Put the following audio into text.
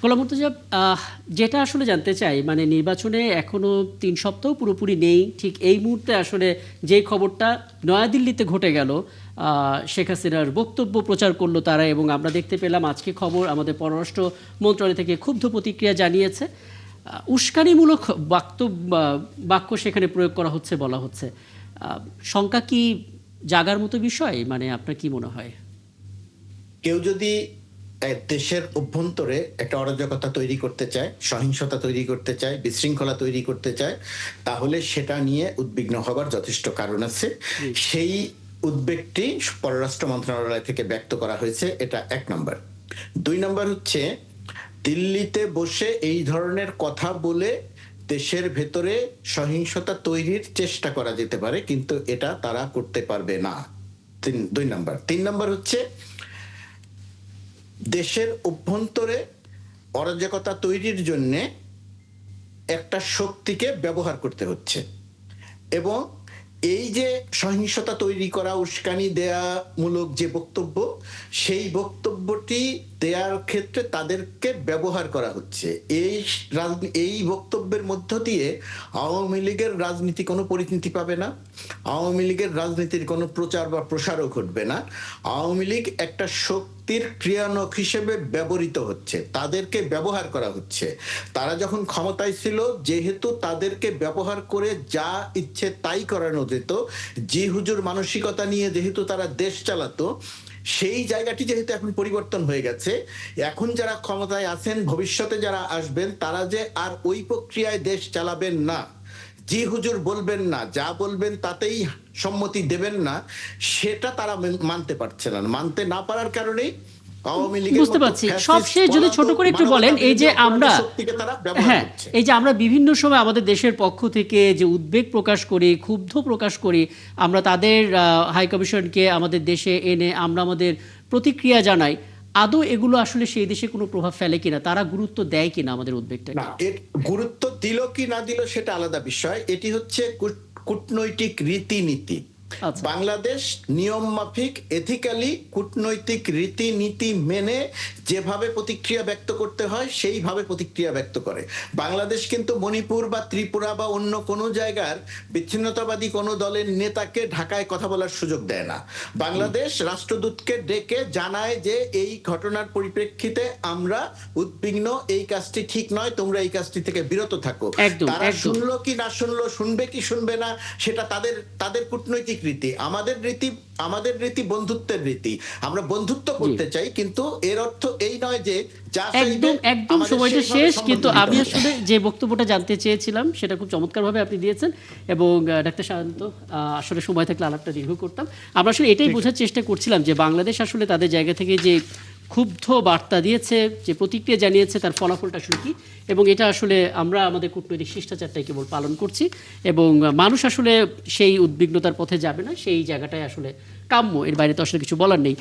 গোলাম মুর্তজা, যেটা আসলে জানতে চাই, মানে নির্বাচনে এখনো ৩ সপ্তাহ পুরোপুরি নেই। ঠিক এই মুহূর্তে আসলে যে খবরটা নয়াদিল্লিতে ঘটে গেল, শেখ হাসিনার বক্তব্য প্রচার করলো তারা, এবং আমরা দেখতে পেলাম আজকে খবর আমাদের পররাষ্ট্র মন্ত্রণালয় থেকে ক্ষুব্ধ প্রতিক্রিয়া জানিয়েছে। উস্কানিমূলক বাক্য সেখানে প্রয়োগ করা হচ্ছে বলা হচ্ছে। শঙ্কা কি জাগার মতো বিষয়? মানে আপনার কি মনে হয়? কেউ যদি দেশের অভ্যন্তরে একটা অরাজকতা তৈরি করতে চায়, সহিংসতা তৈরি করতে চায়, বিশৃঙ্খলা তৈরি করতে চায়, তাহলে সেটা নিয়ে উদ্বিগ্ন হবার যথেষ্ট কারণ আছে। সেই উদ্বেগটি পররাষ্ট্র মন্ত্রণালয় থেকে ব্যক্ত করা হয়েছে, এটা ১ নম্বর। ২ নম্বর হচ্ছে, দিল্লিতে বসে এই ধরনের কথা বলে দেশের ভেতরে সহিংসতা তৈরির চেষ্টা করা যেতে পারে, কিন্তু এটা তারা করতে পারবে না। ২ নম্বর। ৩ নম্বর হচ্ছে, দেশের অভ্যন্তরে অরাজকতা তৈরির জন্য একটা শক্তিকে ব্যবহার করতে হচ্ছে, এবং এই যে সহিংসতা তৈরি করা, উস্কানি দেয়া মূলক যে বক্তব্য, সেই বক্তব্যটি দেওয়ার ক্ষেত্রে তাদেরকে ব্যবহার করা হচ্ছে। এই বক্তব্যের মধ্য দিয়ে আওয়ামী লীগের রাজনীতি কোনো পরিণতি পাবে না, আওয়ামী লীগের রাজনীতির কোনো প্রচার বা প্রসারও ঘটবে না। আওয়ামী লীগ একটা শক্তির ক্রিয়ানক হিসেবে ব্যবহৃত হচ্ছে, তাদেরকে ব্যবহার করা হচ্ছে। তারা যখন ক্ষমতায় ছিল, যেহেতু তাদেরকে ব্যবহার করে যা ইচ্ছে তাই করানো যেত, জি হুজুর মানসিকতা নিয়ে যেহেতু তারা দেশ চালাতো, সেই জায়গাটি যেহেতু এখন পরিবর্তন হয়ে গেছে, এখন যারা ক্ষমতায় আছেন, ভবিষ্যতে যারা আসবেন, তারা যে আর ওই প্রক্রিয়ায় দেশ চালাবেন না, জি হুজুর বলবেন না, যা বলবেন তাতেই সম্মতি দেবেন না, সেটা তারা মানতে পারছে না। মানতে না পারার কারণেই বুঝতে পারছি। সবশেষ যদি ছোট করে একটু বলেন, এই যে আমরা এই যে আমরা বিভিন্ন সময় আমাদের দেশের পক্ষ থেকে যে উদ্বেগ প্রকাশ করি, ক্ষুব্ধ প্রকাশ করি, আমরা তাদের হাই কমিশনকে আমাদের দেশে এনে আমরা আমাদের প্রতিক্রিয়া জানাই, আদৌ এগুলো আসলে সেই দেশে কোনো প্রভাব ফেলে কিনা, তারা গুরুত্ব দেয় কিনা আমাদের উদ্বেগটা? না, গুরুত্ব দিল কি না দিল সেটা আলাদা বিষয়। এটি হচ্ছে কূটনৈতিক রীতিনীতি। বাংলাদেশ নিয়ম মাফিক, এথিক্যালি কূটনৈতিক রীতিনীতি মেনে যেভাবে প্রতিক্রিয়া ব্যক্ত করতে হয় সেইভাবে প্রতিক্রিয়া ব্যক্ত করে। বাংলাদেশ কিন্তু মণিপুর বা ত্রিপুরা বা অন্য কোনো জায়গার বিচ্ছিন্নতাবাদী কোনো দলের নেতাকে ঢাকায় কথা বলার সুযোগ দেয় না। বাংলাদেশ রাষ্ট্রদূতকে ডেকে জানায় যে এই ঘটনার পরিপ্রেক্ষিতে আমরা উদ্বিগ্ন, এই কাজটি ঠিক নয়, তোমরা এই কাজটি থেকে বিরত থাকো। তারা শুনলো কি না শুনলো, শুনবে কি শুনবে না, সেটা তাদের কূটনৈতিক রীতি। আমাদের রীতি বন্ধুত্বের রীতি। আমরা বন্ধুত্ব করতে চাই, কিন্তু এর অর্থ এই নয় যে একদম সময়টা শেষ। কিন্তু আমি আসলে যে বক্তব্যটা জানতে চেয়েছিলাম সেটা খুব চমৎকারভাবে আপনি দিয়েছেন, এবং ডাক্তার শান্ত, আসলে সময় থাকলে আলাপটা দীর্ঘ করতাম। আমরা আসলে এটাই বোঝার চেষ্টা করছিলাম যে বাংলাদেশ আসলে তাদের জায়গা থেকে যে ক্ষুব্ধ বার্তা দিয়েছে, যে প্রতিক্রিয়া জানিয়েছে, তার ফলাফলটা আসলে কি, এবং এটা আসলে আমরা আমাদের কূটনৈতিক শিষ্টাচারটাই কেবল পালন করছি, এবং মানুষ আসলে সেই উদ্বিগ্নতার পথে যাবে না, সেই জায়গাটাই আসলে কাম্য, এর বাইরে তো আসলে কিছু বলার নেই।